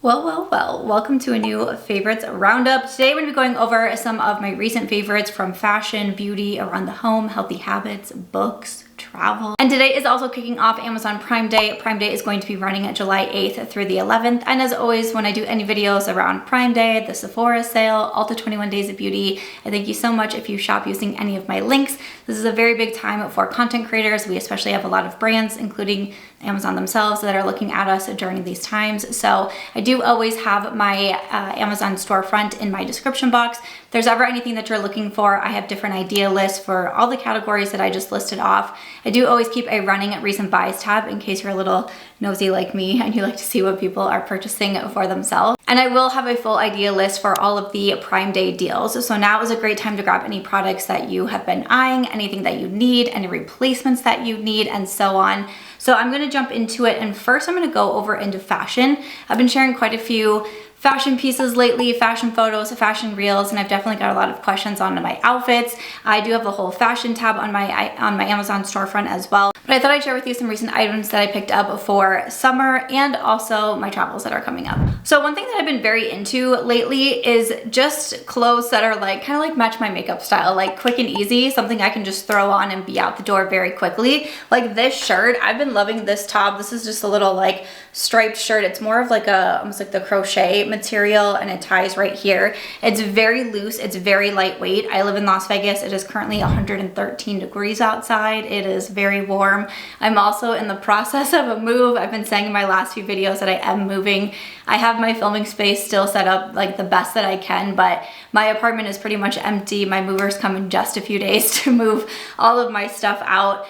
Well, welcome to a new favorites roundup. Today we're going to be going over some of my recent favorites from fashion, beauty, around the home, healthy habits, books, travel. And today is also kicking off Amazon Prime Day. Prime Day is going to be running at July 8th through the 11th. And as always, when I do any videos around Prime Day, the Sephora sale, Ulta 21 Days of Beauty, I thank you so much if you shop using any of my links. This is a very big time for content creators. We especially have a lot of brands, including Amazon themselves, that are looking at us during these times. So I do always have my Amazon storefront in my description box. If there's ever anything that you're looking for, I have different idea lists for all the categories that I just listed off. I do always keep a running recent buys tab in case you're a little nosy like me and you like to see what people are purchasing for themselves. And I will have a full idea list for all of the Prime Day deals. So now is a great time to grab any products that you have been eyeing, anything that you need, any replacements that you need, and so on. So I'm gonna jump into it, and first I'm gonna go over into fashion. I've been sharing quite a few fashion pieces lately, fashion photos, fashion reels, and I've definitely got a lot of questions on my outfits. I do have the whole fashion tab on my Amazon storefront as well. But I thought I'd share with you some recent items that I picked up for summer and also my travels that are coming up. So one thing that I've been very into lately is just clothes that are like kind of like match my makeup style, like quick and easy, something I can just throw on and be out the door very quickly. Like this shirt, I've been loving this top. This is just a little like striped shirt. It's more of like a almost like the crochet material, and it ties right here. It's very loose, it's very lightweight. I live in Las Vegas. It is currently 113 degrees outside. It is very warm. I'm also in the process of a move. I've been saying in my last few videos that I am moving. I have my filming space still set up like the best that I can, but my apartment is pretty much empty. My movers come in just a few days to move all of my stuff out.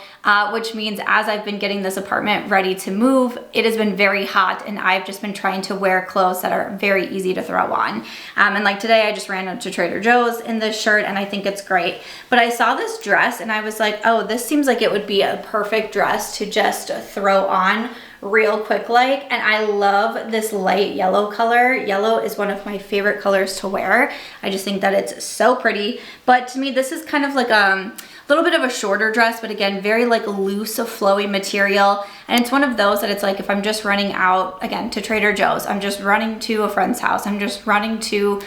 Which means as I've been getting this apartment ready to move, it has been very hot, and I've just been trying to wear clothes that are very easy to throw on. And like today, I just ran up to Trader Joe's in this shirt, and I think it's great. But I saw this dress, and I was like, oh, this seems like it would be a perfect dress to just throw on real quick like. And I love this light yellow color. Yellow is one of my favorite colors to wear. I just think that it's so pretty. But to me, this is kind of like a little bit of a shorter dress, but again, very like loose, flowy material. And it's one of those that it's like, if I'm just running out, again, to Trader Joe's, I'm just running to a friend's house, I'm just running to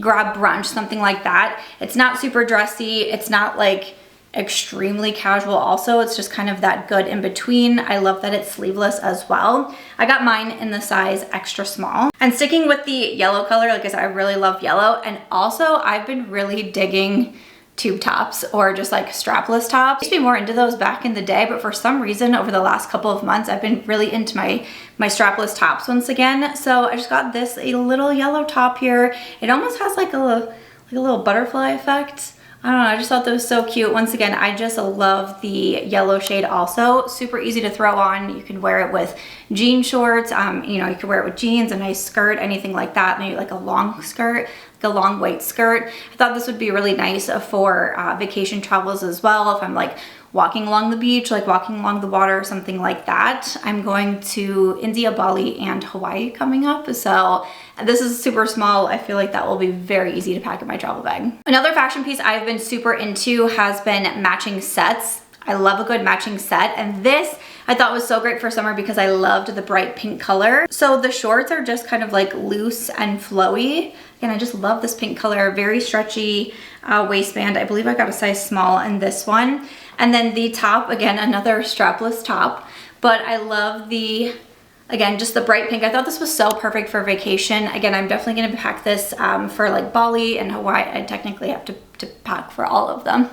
grab brunch, something like that. It's not super dressy. It's not like extremely casual also. It's just kind of that good in between. I love that it's sleeveless as well. I got mine in the size extra small. And sticking with the yellow color, like I said, I really love yellow. And also I've been really digging tube tops or just like strapless tops. I used to be more into those back in the day, but for some reason over the last couple of months, I've been really into my strapless tops once again. So I just got this a little yellow top here. It almost has like a little butterfly effect. I don't know, I just thought that was so cute. Once again, I just love the yellow shade also. Super easy to throw on. You can wear it with jean shorts. You know, you can wear it with jeans, a nice skirt, anything like that. Maybe like a long skirt, like a long white skirt. I thought this would be really nice for vacation travels as well. If I'm like walking along the beach, like walking along the water, something like that. I'm going to India, Bali, and Hawaii coming up. So this is super small. I feel like that will be very easy to pack in my travel bag. Another fashion piece I've been super into has been matching sets. I love a good matching set, and this I thought was so great for summer because I loved the bright pink color. So the shorts are just kind of like loose and flowy, and I just love this pink color. Very stretchy waistband. I believe I got a size small in this one. And then the top, again, another strapless top, but I love the, again, just the bright pink. I thought this was so perfect for vacation. Again, I'm definitely gonna pack this for like Bali and Hawaii. I technically have to pack for all of them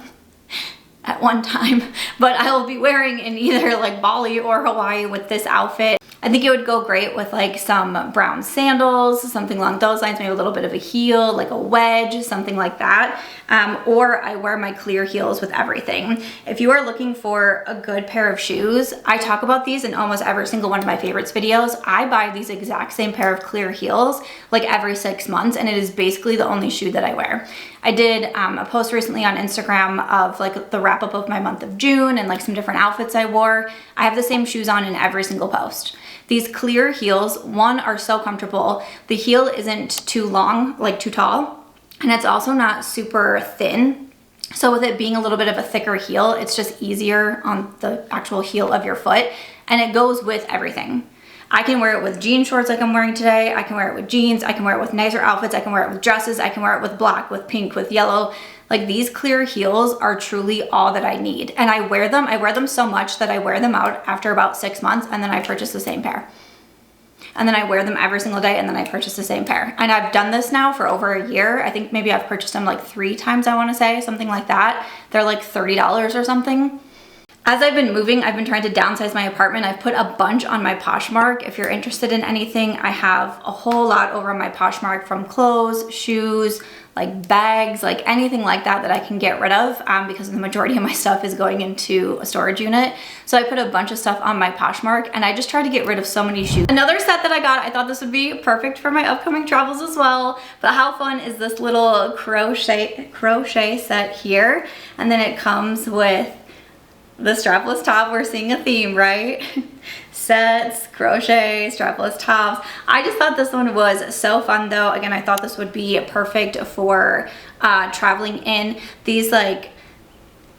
at one time, but I will be wearing in either like Bali or Hawaii with this outfit. I think it would go great with like some brown sandals, something along those lines, maybe a little bit of a heel, like a wedge, something like that. Or I wear my clear heels with everything. If you are looking for a good pair of shoes, I talk about these in almost every single one of my favorites videos. I buy these exact same pair of clear heels like every 6 months, and it is basically the only shoe that I wear. I did a post recently on Instagram of like the wrap up of my month of June and like some different outfits I wore. I have the same shoes on in every single post. These clear heels, one, are so comfortable. The heel isn't too long, like too tall, and it's also not super thin. So with it being a little bit of a thicker heel, it's just easier on the actual heel of your foot, and it goes with everything. I can wear it with jean shorts like I'm wearing today. I can wear it with jeans. I can wear it with nicer outfits. I can wear it with dresses. I can wear it with black, with pink, with yellow. Like these clear heels are truly all that I need. And I wear them so much that I wear them out after about 6 months and then I purchase the same pair. And then I wear them every single day and then I purchase the same pair. And I've done this now for over a year. I think maybe I've purchased them like 3 times, I wanna say, something like that. They're like $30 or something. As I've been moving, I've been trying to downsize my apartment. I've put a bunch on my Poshmark. If you're interested in anything, I have a whole lot over on my Poshmark, from clothes, shoes, like bags, like anything like that that I can get rid of, because the majority of my stuff is going into a storage unit. So I put a bunch of stuff on my Poshmark and I just try to get rid of so many shoes. Another set that I got, I thought this would be perfect for my upcoming travels as well. But how fun is this little crochet set here? And then it comes with the strapless top. We're seeing a theme, right? Sets, crochet, strapless tops. I just thought this one was so fun though. Again, I thought this would be perfect for traveling in. These like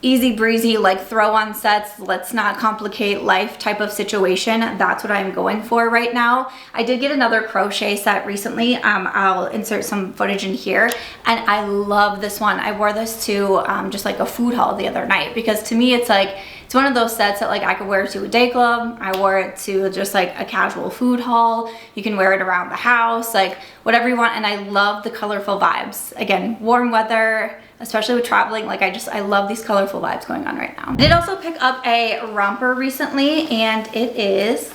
easy breezy, like throw on sets, let's not complicate life type of situation. That's what I'm going for right now. I did get another crochet set recently. I'll insert some footage in here, and I love this one. I wore this to just like a food haul the other night, because to me it's like, it's one of those sets that like I could wear to a day club. I wore it to just like a casual food haul. You can wear it around the house, like whatever you want. And I love the colorful vibes. Again, warm weather, especially with traveling, like I love these colorful vibes going on right now. I did also pick up a romper recently, and it is,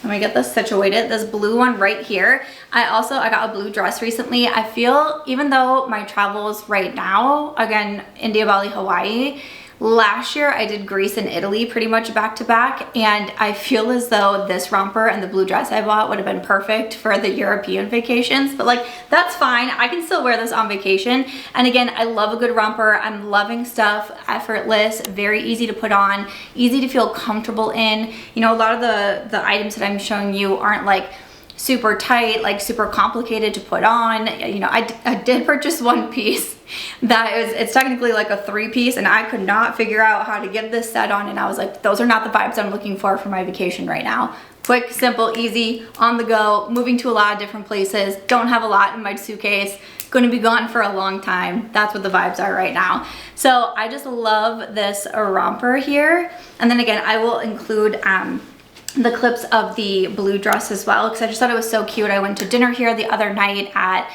let me get this situated, this blue one right here. I got a blue dress recently. I feel, even though my travels right now, again, India, Bali, Hawaii, last year I did Greece and Italy pretty much back to back, and I feel as though this romper and the blue dress I bought would have been perfect for the European vacations, but like that's fine. I can still wear this on vacation. And again, I love a good romper. I'm loving stuff, effortless, very easy to put on, easy to feel comfortable in. You know, a lot of the items that I'm showing you aren't like super tight, like super complicated to put on. You know, I did purchase one piece that it's technically like a 3-piece, and I could not figure out how to get this set on, and I was like, those are not the vibes I'm looking for my vacation right now. Quick, simple, easy, on the go, moving to a lot of different places, don't have a lot in my suitcase, gonna be gone for a long time. That's what the vibes are right now. So I just love this romper here. And then again, I will include the clips of the blue dress as well, because I just thought it was so cute. I went to dinner here the other night at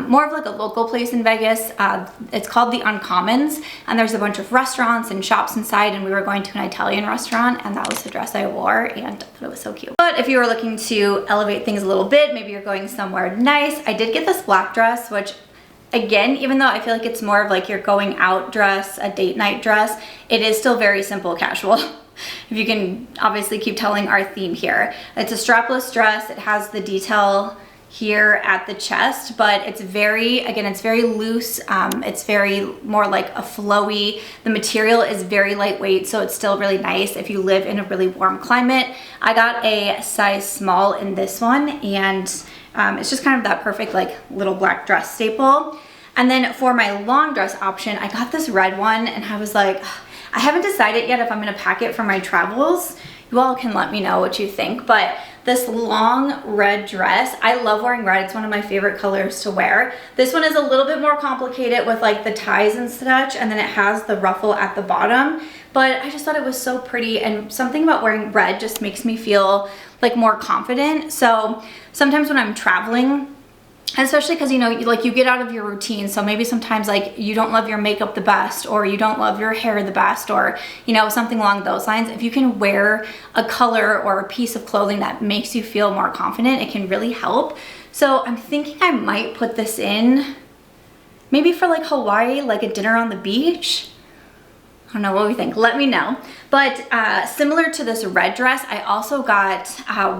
more of like a local place in Vegas. It's called the Uncommons, and there's a bunch of restaurants and shops inside, and we were going to an Italian restaurant, and that was the dress I wore, and I thought it was so cute. But if you were looking to elevate things a little bit, maybe you're going somewhere nice, I did get this black dress, which again, even though I feel like it's more of like your going out dress, a date night dress, it is still very simple casual. If you can obviously keep telling our theme here. It's a strapless dress. It has the detail here at the chest, but it's very, again, it's very loose. It's very more like a flowy. The material is very lightweight, so it's still really nice if you live in a really warm climate. I got a size small in this one, and it's just kind of that perfect like little black dress staple. And then for my long dress option, I got this red one, and I was like, I haven't decided yet if I'm gonna pack it for my travels. You all can let me know what you think, but this long red dress, I love wearing red. It's one of my favorite colors to wear. This one is a little bit more complicated with like the ties and such, and then it has the ruffle at the bottom, but I just thought it was so pretty, and something about wearing red just makes me feel like more confident. So sometimes when I'm traveling, especially because, you know, like you get out of your routine, so maybe sometimes like you don't love your makeup the best, or you don't love your hair the best, or, you know, something along those lines. If you can wear a color or a piece of clothing that makes you feel more confident, it can really help. So I'm thinking I might put this in maybe for like Hawaii, like a dinner on the beach. I don't know what we think, let me know. But similar to this red dress, I also got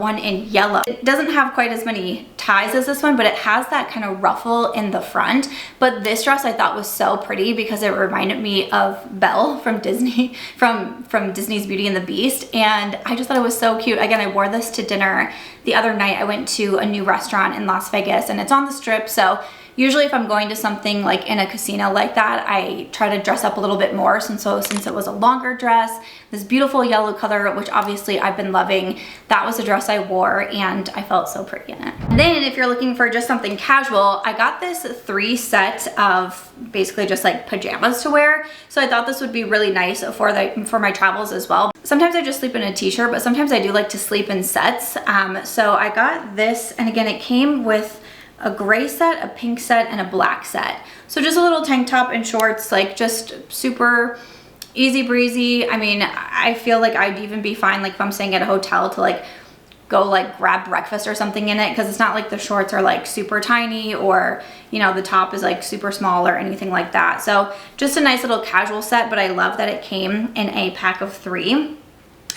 one in yellow. It doesn't have quite as many ties as this one, but it has that kind of ruffle in the front. But this dress I thought was so pretty because it reminded me of Belle from Disney, from Disney's Beauty and the Beast. And I just thought it was so cute. Again, I wore this to dinner the other night. I went to a new restaurant in Las Vegas, and it's on the Strip, so usually if I'm going to something like in a casino like that, I try to dress up a little bit more, since it was a longer dress. this beautiful yellow color, which obviously I've been loving. That was a dress I wore and I felt so pretty in it. And then if you're looking for just something casual, I got this 3 set of basically just like pajamas to wear. So I thought this would be really nice for my travels as well. Sometimes I just sleep in a t-shirt, but sometimes I do like to sleep in sets. So I got this, and again, it came with a gray set, a pink set, and a black set. So just a little tank top and shorts, like just super easy breezy. I mean, I feel like I'd even be fine like if I'm staying at a hotel to like go like grab breakfast or something in it, because it's not like the shorts are like super tiny or, you know, the top is like super small or anything like that. So just a nice little casual set, but I love that it came in a pack of 3.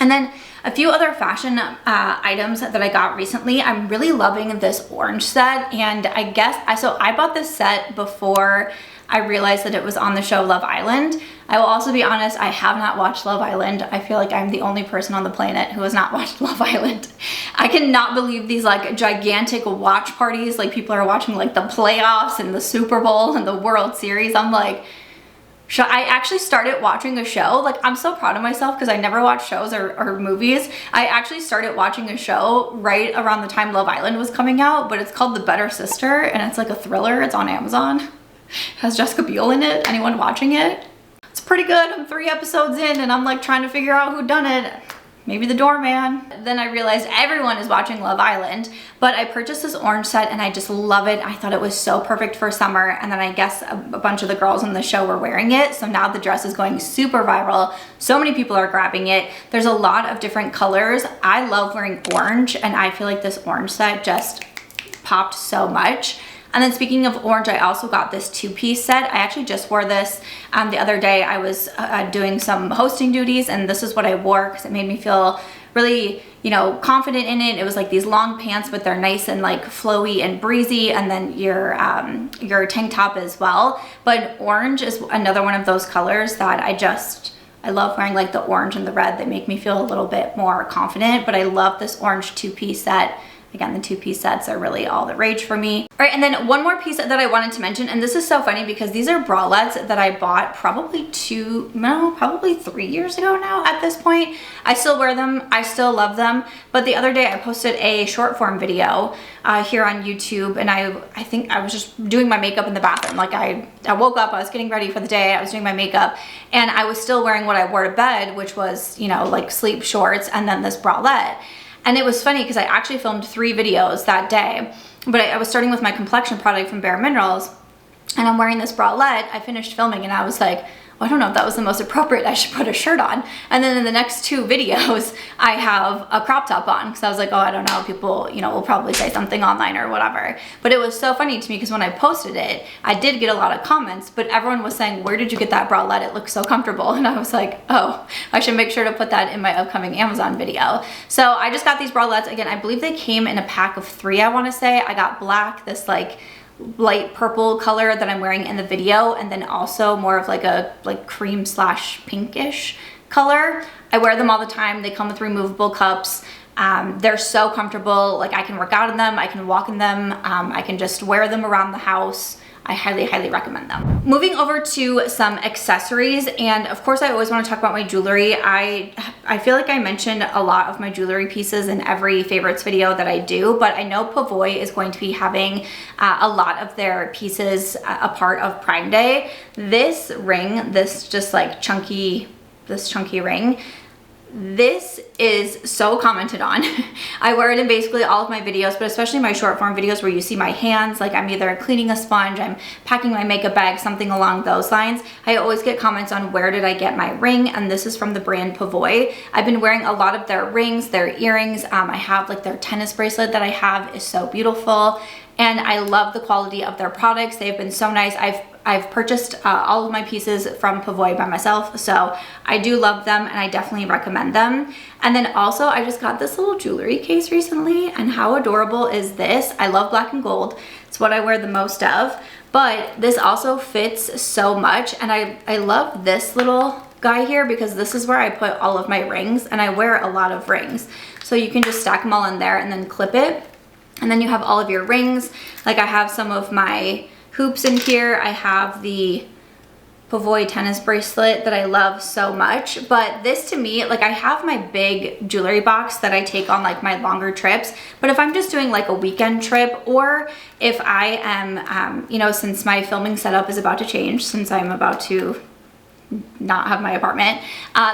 And then a few other fashion items that I got recently. I'm really loving this orange set, and I bought this set before I realized that it was on the show Love Island. I will also be honest, I have not watched Love Island. I feel like I'm the only person on the planet who has not watched Love Island. I cannot believe these like gigantic watch parties, like people are watching like the playoffs and the Super Bowl and the World Series. I'm like, I actually started watching a show. Like, I'm so proud of myself because I never watch shows or movies. I actually started watching a show right around the time Love Island was coming out, but it's called The Better Sister, and it's like a thriller. It's on Amazon. It has Jessica Biel in it. Anyone watching it? It's pretty good. I'm 3 episodes in and I'm like trying to figure out who done it. Maybe the doorman. Then I realized everyone is watching Love Island, but I purchased this orange set and I just love it. I thought it was so perfect for summer, and then I guess a bunch of the girls on the show were wearing it, so now the dress is going super viral. So many people are grabbing it. There's a lot of different colors. I love wearing orange, and I feel like this orange set just popped so much. And then speaking of orange, I also got this 2-piece set. I actually just wore this the other day. I was doing some hosting duties, and this is what I wore because it made me feel really, you know, confident in it. It was like these long pants, but they're nice and like flowy and breezy, and then your tank top as well. But orange is another one of those colors that I love wearing, like the orange and the red. They make me feel a little bit more confident, but I love this orange 2-piece set. Again, the 2-piece sets are really all the rage for me. All right, and then one more piece that I wanted to mention, and this is so funny because these are bralettes that I bought probably 3 years ago now at this point. I still wear them, I still love them, but the other day I posted a short form video here on YouTube, and I think I was just doing my makeup in the bathroom. Like I woke up, I was getting ready for the day, I was doing my makeup, and I was still wearing what I wore to bed, which was, you know, like sleep shorts and then this bralette. And it was funny because I actually filmed 3 videos that day, but I was starting with my complexion product from Bare Minerals, and I'm wearing this bralette. I finished filming and I was like, well, I don't know if that was the most appropriate. I should put a shirt on. And then in the next 2 videos, I have a crop top on because I was like, oh, I don't know, people, you know, will probably say something online or whatever. But it was so funny to me because when I posted it, I did get a lot of comments, but everyone was saying, where did you get that bralette? It looks so comfortable. And I was like, oh, I should make sure to put that in my upcoming Amazon video. So I just got these bralettes. Again, I believe they came in a pack of 3, I want to say. I got black, this like light purple color that I'm wearing in the video, and then also more of like a cream / pinkish color. I wear them all the time. They come with removable cups. They're so comfortable. Like I can work out in them, I can walk in them, I can just wear them around the house. I highly, highly recommend them. Moving over to some accessories, and of course I always want to talk about my jewelry. I feel like I mentioned a lot of my jewelry pieces in every favorites video that I do, but I know Pavoi is going to be having a lot of their pieces a part of Prime Day. This ring, this just like chunky ring, this is so commented on. I wear it in basically all of my videos, but especially my short form videos where you see my hands, like I'm either cleaning a sponge, I'm packing my makeup bag, something along those lines. I always get comments on where did I get my ring, and this is from the brand Pavoi. I've been wearing a lot of their rings, their earrings. I have like their tennis bracelet that I have is so beautiful, and I love the quality of their products. They've been so nice. I've purchased all of my pieces from Pavoi by myself, so I do love them and I definitely recommend them. And then also I just got this little jewelry case recently, and how adorable is this? I love black and gold. It's what I wear the most of, but this also fits so much, and I love this little guy here because this is where I put all of my rings, and I wear a lot of rings. So you can just stack them all in there and then clip it, and then you have all of your rings. Like I have some of my hoops in here. I have the Pavoi tennis bracelet that I love so much. But this to me, like I have my big jewelry box that I take on like my longer trips, but if I'm just doing like a weekend trip, or if I am, you know, since my filming setup is about to change, since I'm about to not have my apartment,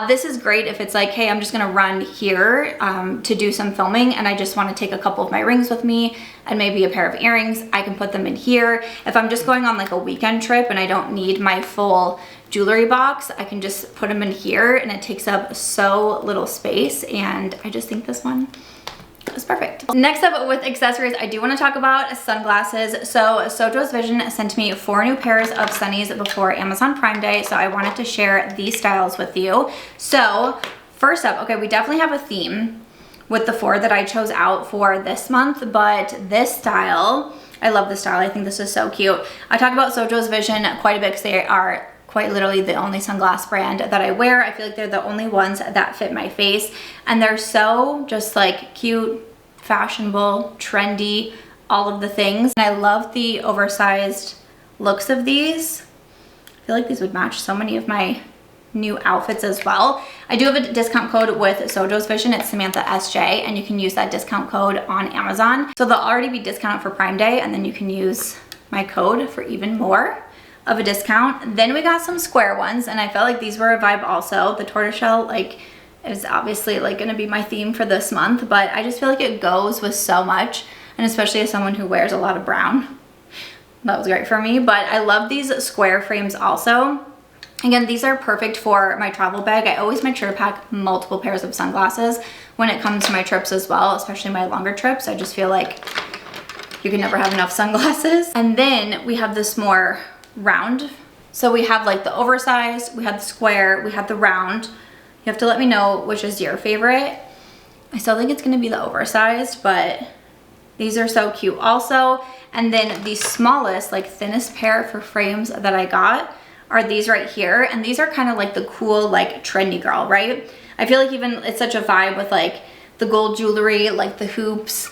this is great if it's like, hey, I'm just gonna run here to do some filming and I just want to take a couple of my rings with me and maybe a pair of earrings. I can put them in here. If I'm just going on like a weekend trip and I don't need my full jewelry box, I can just put them in here and it takes up so little space, and I just think this one is perfect. Next up with accessories, I do want to talk about sunglasses. So Sojos Vision sent me 4 new pairs of sunnies before Amazon Prime Day, so I wanted to share these styles with you. So first up, okay, we definitely have a theme with the 4 that I chose out for this month, but this style, I love this style. I think this is so cute. I talk about Sojos Vision quite a bit because they are quite literally the only sunglass brand that I wear. I feel like they're the only ones that fit my face, and they're so just like cute, fashionable, trendy, all of the things. And I love the oversized looks of these. I feel like these would match so many of my new outfits as well. I do have a discount code with Sojos Vision. It's SAMANTHASJ, and you can use that discount code on Amazon. So they'll already be discounted for Prime Day, and then you can use my code for even more of a discount. Then we got some square ones, and I felt like these were a vibe also. The tortoiseshell, like, is obviously like gonna be my theme for this month, but I just feel like it goes with so much, and especially as someone who wears a lot of brown, that was great for me. But I love these square frames also. Again, these are perfect for my travel bag. I always make sure to pack multiple pairs of sunglasses when it comes to my trips as well, especially my longer trips. I just feel like you can never have enough sunglasses. And then we have this more round. So we have like the oversized, we have the square, we have the round. You have to let me know which is your favorite. I still think it's gonna be the oversized, but these are so cute also. And then the smallest, like thinnest pair for frames that I got are these right here. And these are kind of like the cool, like trendy girl, right? I feel like even it's such a vibe with like the gold jewelry, like the hoops.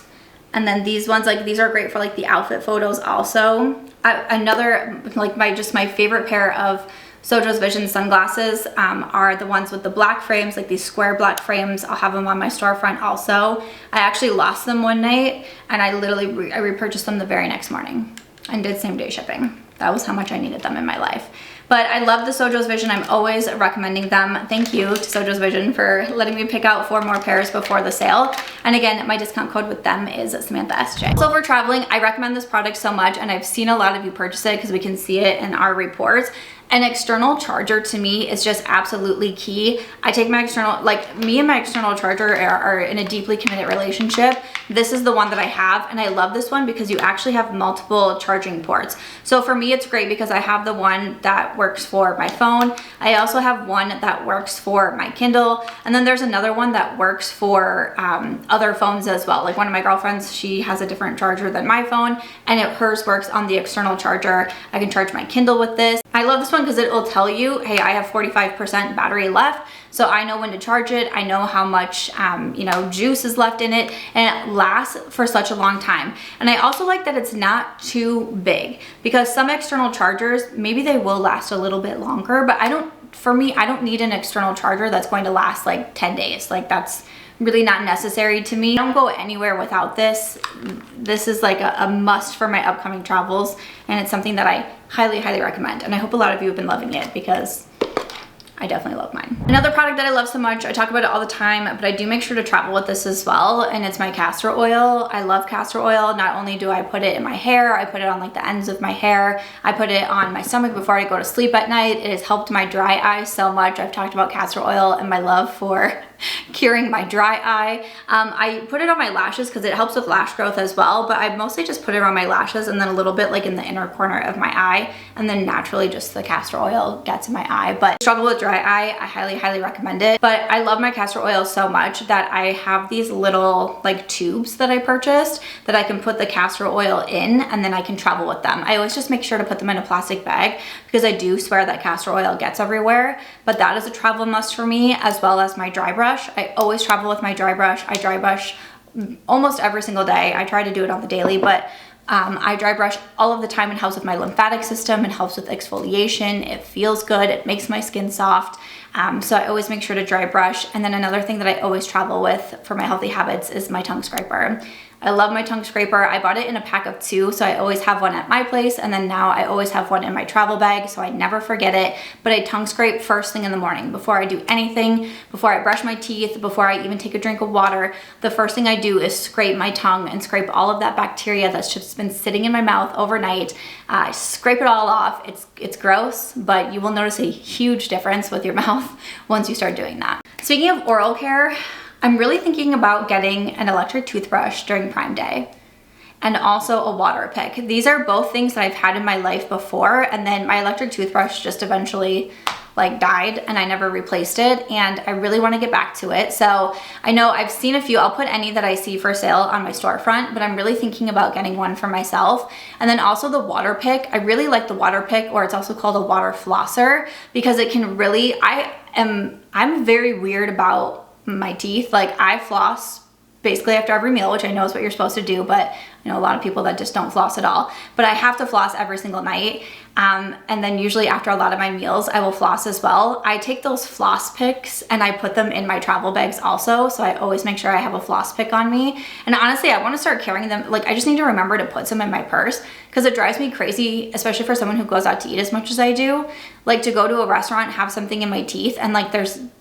And then these ones, like these are great for like the outfit photos also. Another, like my favorite pair of Sojos Vision sunglasses are the ones with the black frames, like these square black frames. I'll have them on my storefront also. I actually lost them one night, and I literally I repurchased them the very next morning and did same day shipping. That was how much I needed them in my life. But I love the Sojos Vision. I'm always recommending them. Thank you to Sojos Vision for letting me pick out 4 more pairs before the sale. And again, my discount code with them is SAMANTHASJ. So for traveling, I recommend this product so much, and I've seen a lot of you purchase it because we can see it in our reports. An external charger to me is just absolutely key. I take my external, like me and my external charger are in a deeply committed relationship. This is the one that I have, and I love this one because you actually have multiple charging ports. So for me, it's great because I have the one that works for my phone. I also have one that works for my Kindle, and then there's another one that works for other phones as well. Like one of my girlfriends, she has a different charger than my phone, and hers works on the external charger. I can charge my Kindle with this. I love this one because it will tell you, hey, I have 45% battery left, so I know when to charge it. I know how much you know, juice is left in it, and it lasts for such a long time. And I also like that it's not too big, because some external chargers, maybe they will last a little bit longer, but for me, I don't need an external charger that's going to last like 10 days. Like that's really not necessary to me. I don't go anywhere without this. This is like a must for my upcoming travels, and it's something that I highly, highly recommend. And I hope a lot of you have been loving it because I definitely love mine. Another product that I love so much, I talk about it all the time, but I do make sure to travel with this as well, and it's my castor oil. I love castor oil. Not only do I put it in my hair, I put it on like the ends of my hair. I put it on my stomach before I go to sleep at night. It has helped my dry eye so much. I've talked about castor oil and my love for curing my dry eye. I put it on my lashes because it helps with lash growth as well, but I mostly just put it on my lashes and then a little bit like in the inner corner of my eye, and then naturally just the castor oil gets in my eye. But struggle with dry eye, I highly, highly recommend it. But I love my castor oil so much that I have these little like tubes that I purchased that I can put the castor oil in, and then I can travel with them. I always just make sure to put them in a plastic bag because I do swear that castor oil gets everywhere, but that is a travel must for me, as well as my dry brush. I always travel with my dry brush. I dry brush almost every single day. I try to do it on the daily, but I dry brush all of the time. It helps with my lymphatic system. It helps with exfoliation. It feels good. It makes my skin soft. So I always make sure to dry brush. And then another thing that I always travel with for my healthy habits is my tongue scraper. I love my tongue scraper. I bought it in a pack of 2, so I always have one at my place, and then now I always have one in my travel bag, so I never forget it. But I tongue scrape first thing in the morning before I do anything, before I brush my teeth, before I even take a drink of water. The first thing I do is scrape my tongue and scrape all of that bacteria that's just been sitting in my mouth overnight. I scrape it all off. It's gross, but you will notice a huge difference with your mouth once you start doing that. Speaking of oral care, I'm really thinking about getting an electric toothbrush during Prime Day and also a Waterpik. These are both things that I've had in my life before, and then my electric toothbrush just eventually like died and I never replaced it, and I really want to get back to it. So I know I've seen a few. I'll put any that I see for sale on my storefront, but I'm really thinking about getting one for myself. And then also the Waterpik. I really like the Waterpik, or it's also called a water flosser, because it can really, I'm very weird about my teeth. Like, I floss basically after every meal, which I know is what you're supposed to do, but I know a lot of people that just don't floss at all. But I have to floss every single night. And then usually after a lot of my meals, I will floss as well. I take those floss picks and I put them in my travel bags also. So I always make sure I have a floss pick on me. And honestly, I want to start carrying them. Like, I just need to remember to put some in my purse, because it drives me crazy, especially for someone who goes out to eat as much as I do. Like, to go to a restaurant, have something in my teeth, and like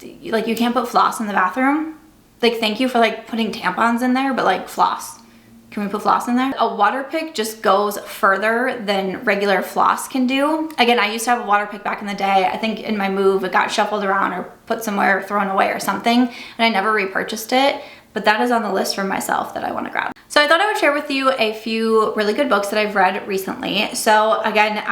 you can't put floss in the bathroom. Like, thank you for like putting tampons in there, but like floss. Can we put floss in there? A Waterpik just goes further than regular floss can do. Again, I used to have a Waterpik back in the day. I think in my move, it got shuffled around or put somewhere, thrown away or something, and I never repurchased it. But that is on the list for myself that I want to grab. So I thought I would share with you a few really good books that I've read recently. So again,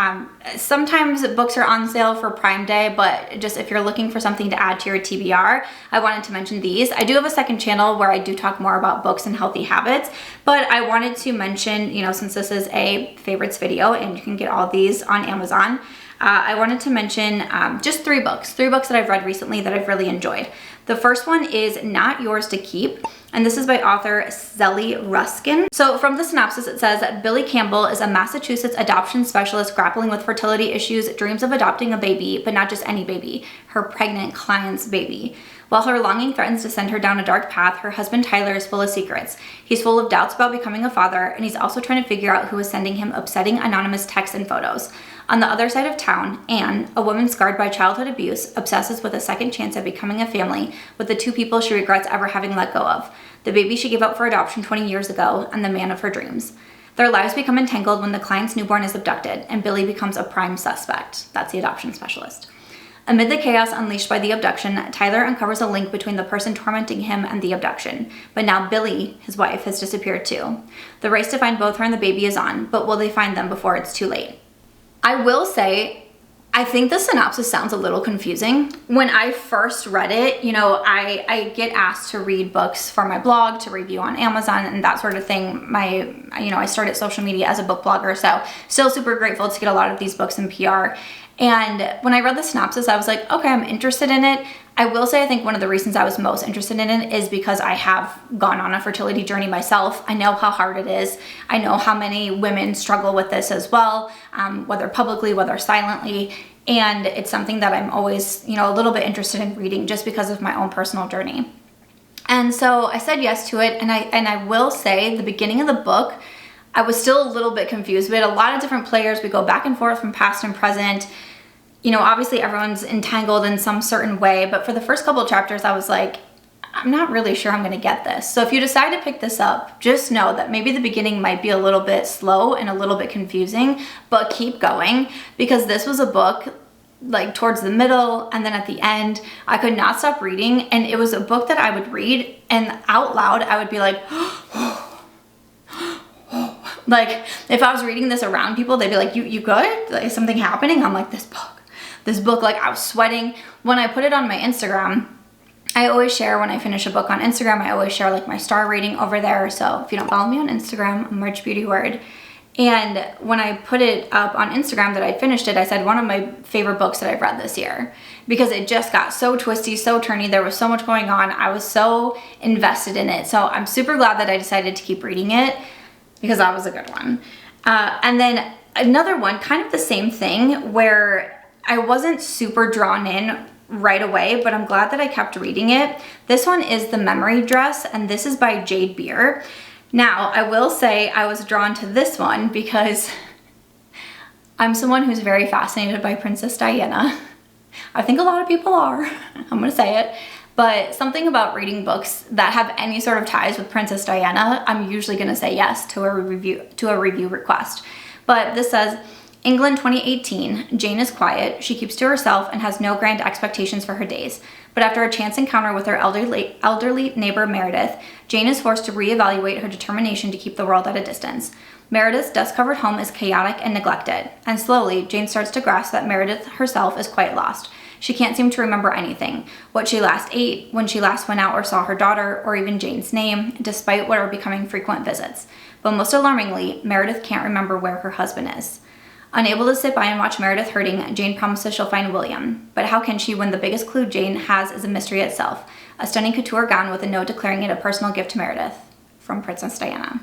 sometimes books are on sale for Prime Day, but just if you're looking for something to add to your TBR, I wanted to mention these. I do have a second channel where I do talk more about books and healthy habits, but I wanted to mention, you know, since this is a favorites video and you can get all these on Amazon, I wanted to mention just 3 books that I've read recently that I've really enjoyed. The first one is Not Yours to Keep, and this is by author Sally Ruskin. So from the synopsis, it says that Billy Campbell is a Massachusetts adoption specialist grappling with fertility issues, dreams of adopting a baby, but not just any baby, her pregnant client's baby. While her longing threatens to send her down a dark path, her husband Tyler is full of secrets. He's full of doubts about becoming a father, and he's also trying to figure out who is sending him upsetting anonymous texts and photos. On the other side of town, Anne, a woman scarred by childhood abuse, obsesses with a second chance at becoming a family with the 2 people she regrets ever having let go of: the baby she gave up for adoption 20 years ago and the man of her dreams. Their lives become entangled when the client's newborn is abducted, and Billy becomes a prime suspect. That's the adoption specialist. Amid the chaos unleashed by the abduction, Tyler uncovers a link between the person tormenting him and the abduction. But now Billy, his wife, has disappeared too. The race to find both her and the baby is on, but will they find them before it's too late? I will say, I think the synopsis sounds a little confusing. When I first read it, you know, I get asked to read books for my blog, to review on Amazon and that sort of thing. I started social media as a book blogger, so still super grateful to get a lot of these books in PR. And when I read the synopsis, I was like, okay, I'm interested in it. I will say, I think one of the reasons I was most interested in it is because I have gone on a fertility journey myself. I know how hard it is. I know how many women struggle with this as well, whether publicly, whether silently. And it's something that I'm always, you know, a little bit interested in reading just because of my own personal journey. And so I said yes to it. And I will say, the beginning of the book, I was still a little bit confused. We had a lot of different players. We go back and forth from past and present. You know, obviously everyone's entangled in some certain way, but for the first couple of chapters, I was like, I'm not really sure I'm gonna get this. So if you decide to pick this up, just know that maybe the beginning might be a little bit slow and a little bit confusing, but keep going, because this was a book like towards the middle and then at the end, I could not stop reading. And it was a book that I would read and out loud, I would be like, like if I was reading this around people, they'd be like, you good? Like, is something happening? I'm like, this book, like I was sweating. When I put it on my Instagram, I always share when I finish a book on Instagram, I always share like my star rating over there. So if you don't follow me on Instagram, March Beauty Word. And when I put it up on Instagram that I'd finished it, I said one of my favorite books that I've read this year, because it just got so twisty, so turny. There was so much going on. I was so invested in it. So I'm super glad that I decided to keep reading it, because that was a good one. And then another one, kind of the same thing, where I wasn't super drawn in right away, but I'm glad that I kept reading it. This one is The Memory Dress, and this is by Jade Beer. Now, I will say I was drawn to this one because I'm someone who's very fascinated by Princess Diana. I think a lot of people are, I'm gonna say it. But something about reading books that have any sort of ties with Princess Diana, I'm usually gonna say yes to a review request. But this says, England 2018, Jane is quiet, she keeps to herself and has no grand expectations for her days. But after a chance encounter with her elderly neighbor Meredith, Jane is forced to reevaluate her determination to keep the world at a distance. Meredith's dust-covered home is chaotic and neglected, and slowly, Jane starts to grasp that Meredith herself is quite lost. She can't seem to remember anything, what she last ate, when she last went out or saw her daughter, or even Jane's name, despite what are becoming frequent visits. But most alarmingly, Meredith can't remember where her husband is. Unable to sit by and watch Meredith hurting, Jane promises she'll find William. But how can she when the biggest clue Jane has is a mystery itself, a stunning couture gown with a note declaring it a personal gift to Meredith from Princess Diana.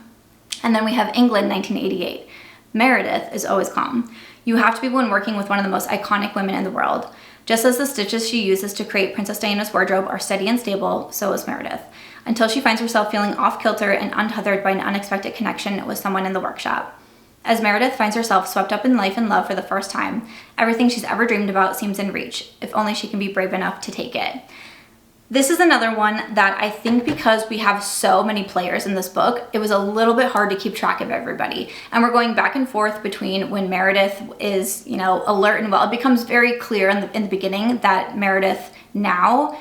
And then we have England 1988. Meredith is always calm. You have to be one working with one of the most iconic women in the world. Just as the stitches she uses to create Princess Diana's wardrobe are steady and stable, so is Meredith. Until she finds herself feeling off-kilter and untethered by an unexpected connection with someone in the workshop. As Meredith finds herself swept up in life and love for the first time, everything she's ever dreamed about seems in reach, if only she can be brave enough to take it. This is another one that I think because we have so many players in this book, it was a little bit hard to keep track of everybody. And we're going back and forth between when Meredith is, alert and well. It becomes very clear in the beginning that Meredith now,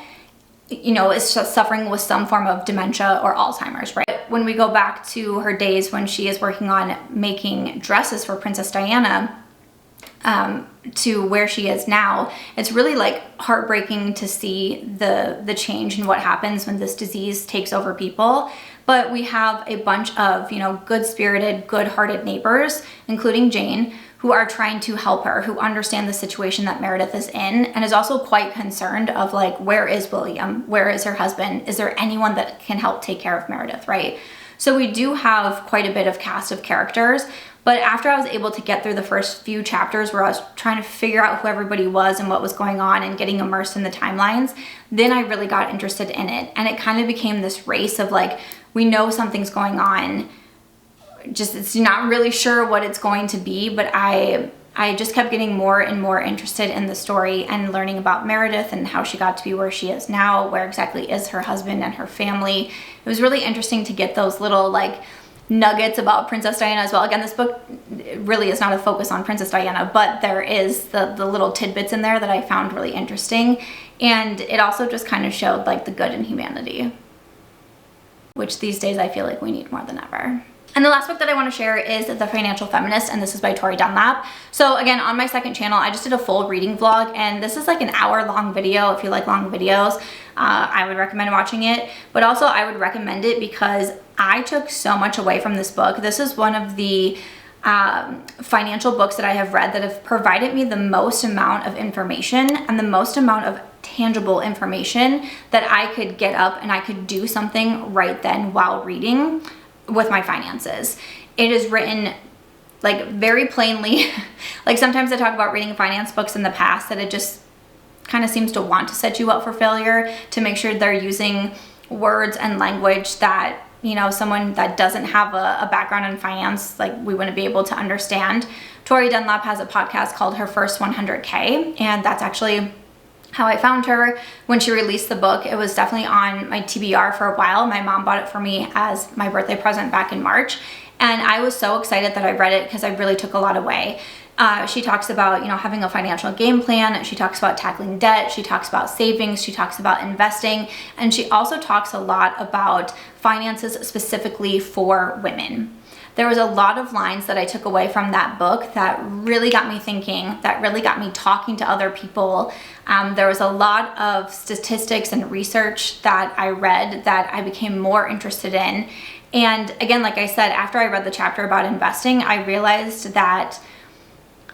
is just suffering with some form of dementia or Alzheimer's, right? When we go back to her days when she is working on making dresses for Princess Diana, to where she is now, it's really like heartbreaking to see the change in what happens when this disease takes over people. But we have a bunch of, good-spirited, good-hearted neighbors, including Jane, who are trying to help her, who understand the situation that Meredith is in, and is also quite concerned of like, where is William? Where is her husband? Is there anyone that can help take care of Meredith, right? So we do have quite a bit of cast of characters, but after I was able to get through the first few chapters where I was trying to figure out who everybody was and what was going on and getting immersed in the timelines, then I really got interested in it. And it kind of became this race of like, we know something's going on, just it's not really sure what it's going to be, but I just kept getting more and more interested in the story and learning about Meredith and how she got to be where she is now, where exactly is her husband and her family. It was really interesting to get those little like nuggets about Princess Diana as well. Again, this book really is not a focus on Princess Diana, but there is the little tidbits in there that I found really interesting. And it also just kind of showed like the good in humanity, which these days I feel like we need more than ever. And the last book that I want to share is The Financial Feminist, and this is by Tori Dunlap. So again, on my second channel, I just did a full reading vlog, and this is like an hour-long video. If you like long videos, I would recommend watching it. But also, I would recommend it because I took so much away from this book. This is one of the financial books that I have read that have provided me the most amount of information and the most amount of tangible information that I could get up and I could do something right then while reading with my finances. It is written like very plainly. Like sometimes I talk about reading finance books in the past that it just kind of seems to want to set you up for failure, to make sure they're using words and language that, someone that doesn't have a background in finance, like we wouldn't be able to understand. Tori Dunlap has a podcast called Her First 100K, and that's actually how I found her when she released the book. It was definitely on my TBR for a while. My mom bought it for me as my birthday present back in March. And I was so excited that I read it because I really took a lot away. She talks about, having a financial game plan. She talks about tackling debt. She talks about savings. She talks about investing. And she also talks a lot about finances specifically for women. There was a lot of lines that I took away from that book that really got me thinking, that really got me talking to other people. There was a lot of statistics and research that I read that I became more interested in. And again, like I said, after I read the chapter about investing, I realized that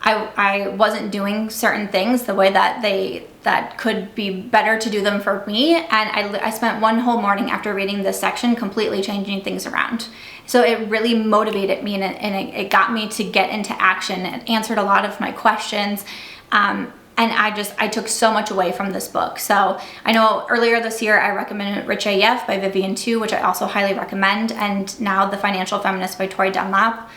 I wasn't doing certain things the way that could be better to do them for me. And I spent one whole morning after reading this section completely changing things around. So it really motivated me, and it got me to get into action. It answered a lot of my questions. And I took so much away from this book. So I know earlier this year I recommended Rich AF by Vivian Tu, which I also highly recommend. And now The Financial Feminist by Tori Dunlap.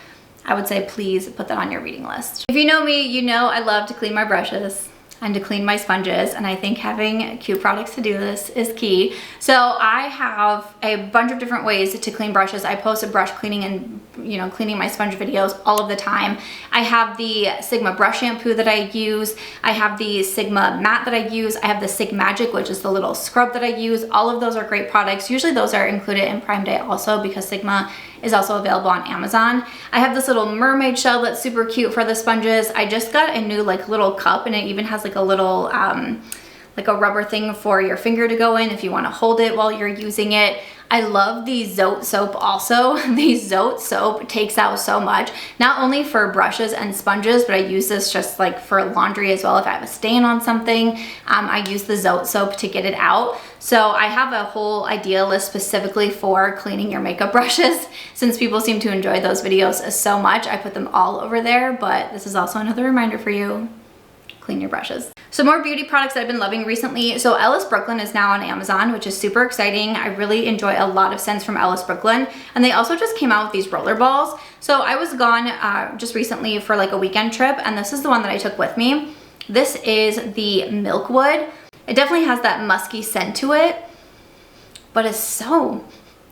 I would say please put that on your reading list. If you know me, you know I love to clean my brushes and to clean my sponges, and I think having cute products to do this is key. So I have a bunch of different ways to clean brushes. I post a brush cleaning and cleaning my sponge videos all of the time. I have the Sigma brush shampoo that I use. I have the Sigma matte that I use. I have the Sig Magic, which is the little scrub that I use. All of those are great products. Usually those are included in Prime Day also, because Sigma is also available on Amazon. I have this little mermaid shell that's super cute for the sponges. I just got a new little cup, and it even has a little like a rubber thing for your finger to go in if you want to hold it while you're using it. I love the Zote soap also. The Zote soap takes out so much, not only for brushes and sponges, but I use this just for laundry as well. If I have a stain on something, I use the Zote soap to get it out. So I have a whole idea list specifically for cleaning your makeup brushes. Since people seem to enjoy those videos so much, I put them all over there, but this is also another reminder for you. Clean your brushes. Some more beauty products that I've been loving recently. So Ellis Brooklyn is now on Amazon, which is super exciting. I really enjoy a lot of scents from Ellis Brooklyn. And they also just came out with these roller balls. So I was gone just recently for a weekend trip, and this is the one that I took with me. This is the Milkwood. It definitely has that musky scent to it, but it's so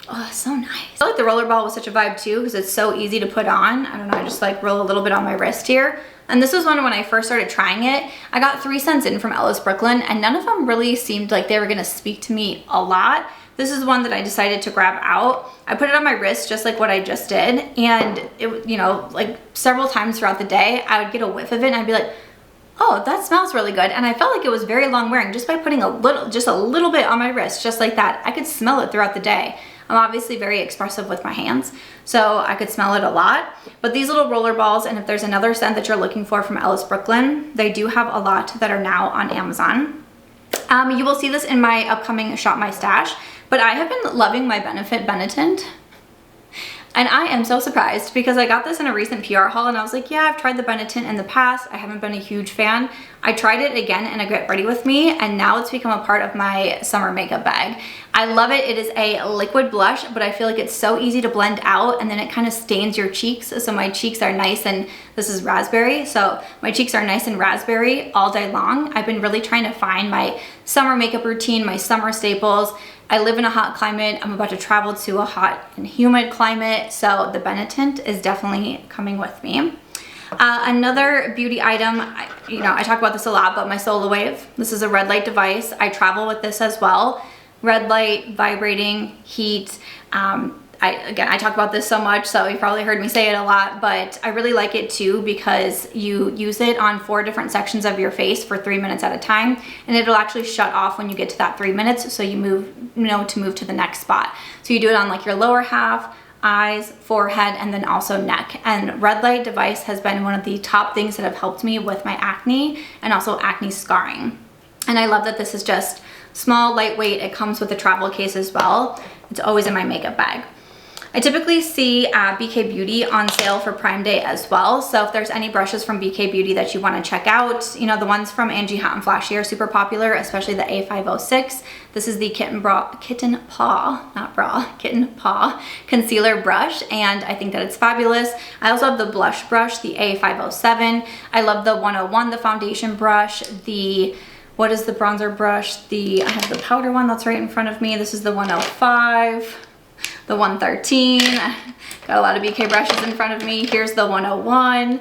nice. I feel like the roller ball was such a vibe too, because it's so easy to put on. I don't know, I just roll a little bit on my wrist here. And this was one when I first started trying it. I got 3 scents in from Ellis Brooklyn, and none of them really seemed like they were gonna speak to me a lot. This is one that I decided to grab out. I put it on my wrist just like what I just did, and it, several times throughout the day, I would get a whiff of it and I'd be like, oh, that smells really good. And I felt like it was very long wearing just by putting just a little bit on my wrist, just like that. I could smell it throughout the day. I'm obviously very expressive with my hands, so I could smell it a lot. But these little roller balls, and if there's another scent that you're looking for from Ellis Brooklyn, they do have a lot that are now on Amazon. You will see this in my upcoming Shop My Stash, but I have been loving my Benetint. And I am so surprised because I got this in a recent PR haul, and I was like, yeah, I've tried the Benetint in the past. I haven't been a huge fan. I tried it again in a Get Ready With Me, and now it's become a part of my summer makeup bag. I love it. It is a liquid blush, but I feel like it's so easy to blend out, and then it kind of stains your cheeks. So my cheeks are nice, and this is raspberry. So my cheeks are nice and raspberry all day long. I've been really trying to find my summer makeup routine, my summer staples. I live in a hot climate. I'm about to travel to a hot and humid climate, so the Benetint is definitely coming with me. Another beauty item, I talk about this a lot, but my Solawave. This is a red light device. I travel with this as well. Red light, vibrating, heat. I talk about this so much, so you probably heard me say it a lot, but I really like it too because you use it on 4 different sections of your face for 3 minutes at a time, and it'll actually shut off when you get to that 3 minutes, so you know to move to the next spot. So you do it on your lower half, eyes, forehead, and then also neck. And red light device has been one of the top things that have helped me with my acne and also acne scarring. And I love that this is just small, lightweight. It comes with a travel case as well. It's always in my makeup bag. I typically see BK Beauty on sale for Prime Day as well. So if there's any brushes from BK Beauty that you want to check out, the ones from Angie Hot and Flashy are super popular, especially the A506. This is the Kitten Paw concealer brush, and I think that it's fabulous. I also have the blush brush, the A507. I love the 101, the foundation brush, what is the bronzer brush? I have the powder one that's right in front of me. This is the 105. The 113, got a lot of BK brushes in front of me. Here's the 101,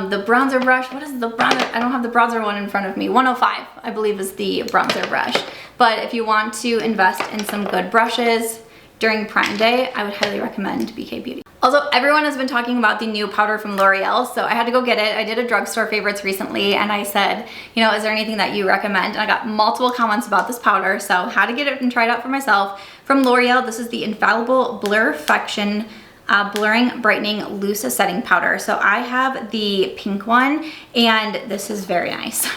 the bronzer brush. What is the bronzer? I don't have the bronzer one in front of me. 105, I believe, is the bronzer brush. But if you want to invest in some good brushes during Prime Day, I would highly recommend BK Beauty. Also, everyone has been talking about the new powder from L'Oreal, so I had to go get it. I did a drugstore favorites recently, and I said, is there anything that you recommend? And I got multiple comments about this powder, so had to get it and try it out for myself. From L'Oreal, this is the Infallible Blurfection Blurring Brightening Loose Setting Powder. So I have the pink one, and this is very nice.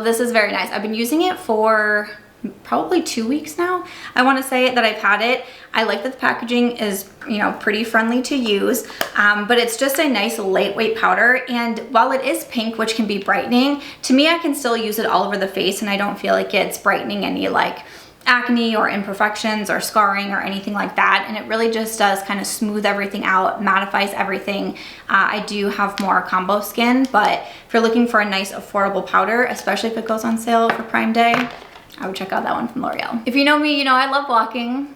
This is very nice. I've been using it for probably 2 weeks now. I want to say that I've had it. I like that the packaging is, you know, pretty friendly to use, but it's just a nice lightweight powder. And while it is pink, which can be brightening, to me, I can still use it all over the face, and I don't feel like it's brightening any like acne or imperfections or scarring or anything like that. And it really just does kind of smooth everything out, mattifies everything. I do have more combo skin, but if you're looking for a nice affordable powder, especially if it goes on sale for Prime Day, I would check out that one from L'Oreal. If you know me, you know I love walking.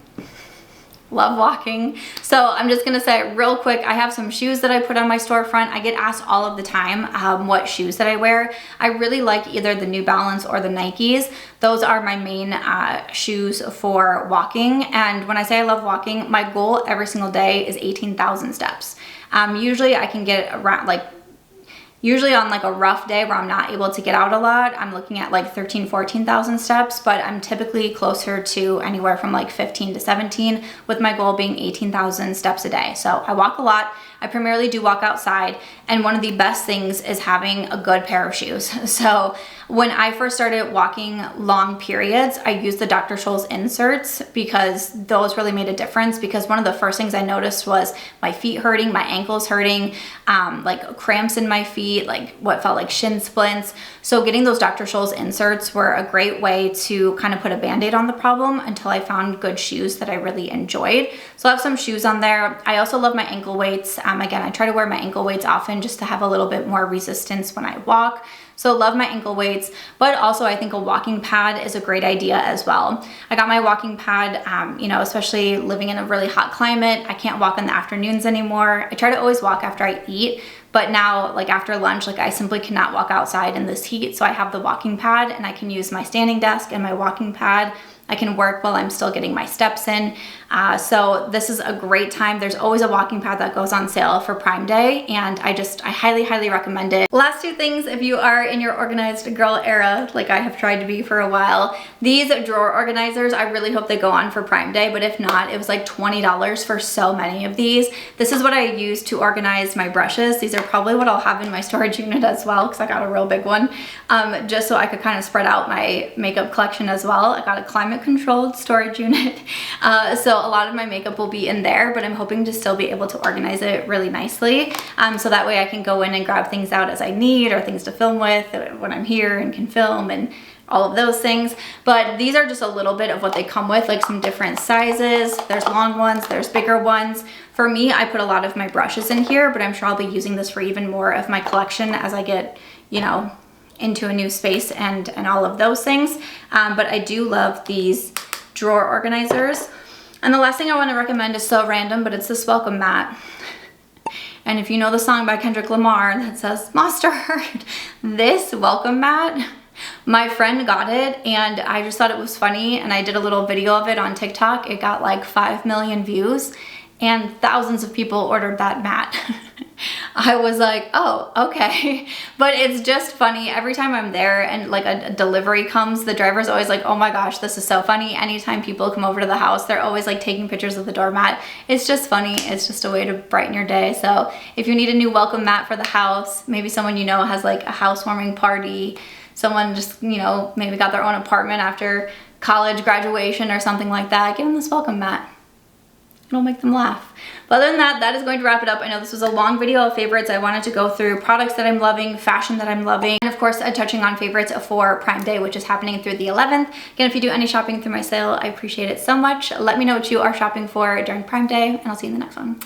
Love walking. So I'm just gonna say real quick, I have some shoes that I put on my storefront. I get asked all of the time what shoes that I wear. I really like either the New Balance or the Nikes. Those are my main shoes for walking. And when I say I love walking, my goal every single day is 18,000 steps. Usually I can get around usually on like a rough day where I'm not able to get out a lot, I'm looking at like 13,000, 14,000 steps, but I'm typically closer to anywhere from like 15 to 17, with my goal being 18,000 steps a day. So I walk a lot. I primarily do walk outside, and one of the best things is having a good pair of shoes. So when I first started walking long periods, I used the Dr. Scholl's inserts because those really made a difference, because one of the first things I noticed was my feet hurting, my ankles hurting, like cramps in my feet, like what felt like shin splints. So getting those Dr. Scholl's inserts were a great way to kind of put a band-aid on the problem until I found good shoes that I really enjoyed. So I have some shoes on there. I also love my ankle weights. Again, I try to wear my ankle weights often just to have a little bit more resistance when I walk. So love my ankle weights, but also I think a walking pad is a great idea as well. I got my walking pad, you know, especially living in a really hot climate. I can't walk in the afternoons anymore. I try to always walk after I eat, but now like after lunch, like I simply cannot walk outside in this heat. So I have the walking pad, and I can use my standing desk and my walking pad. I can work while I'm still getting my steps in. So this is a great time. There's always a walking pad that goes on sale for Prime Day, and I highly, highly recommend it. Last two things, if you are in your organized girl era, like I have tried to be for a while, these drawer organizers, I really hope they go on for Prime Day, but if not, it was like $20 for so many of these. This is what I use to organize my brushes. These are probably what I'll have in my storage unit as well, because I got a real big one, just so I could kind of spread out my makeup collection as well. I got a climate controlled storage unit, so a lot of my makeup will be in there, but I'm hoping to still be able to organize it really nicely, so that way I can go in and grab things out as I need, or things to film with when I'm here and can film and all of those things. But these are just a little bit of what they come with, like some different sizes. There's long ones, there's bigger ones. For me, I put a lot of my brushes in here, but I'm sure I'll be using this for even more of my collection as I get, you know, into a new space and all of those things. But I do love these drawer organizers. And the last thing I want to recommend is so random, but it's this welcome mat. And if you know the song by Kendrick Lamar that says Mustard, this welcome mat, my friend got it, and I just thought it was funny, and I did a little video of it on TikTok. It got like 5 million views, and thousands of people ordered that mat. I was like, oh, okay. But it's just funny. Every time I'm there and like a delivery comes, the driver's always like, oh my gosh, this is so funny. Anytime people come over to the house, they're always like taking pictures of the doormat. It's just funny. It's just a way to brighten your day. So if you need a new welcome mat for the house, maybe someone you know has like a housewarming party, someone just, you know, maybe got their own apartment after college graduation or something like that, give them this welcome mat. It'll make them laugh. But other than that, that is going to wrap it up. I know this was a long video of favorites. I wanted to go through products that I'm loving, fashion that I'm loving, and of course, touching on favorites for Prime Day, which is happening through the 11th. Again, if you do any shopping through my sale, I appreciate it so much. Let me know what you are shopping for during Prime Day, and I'll see you in the next one.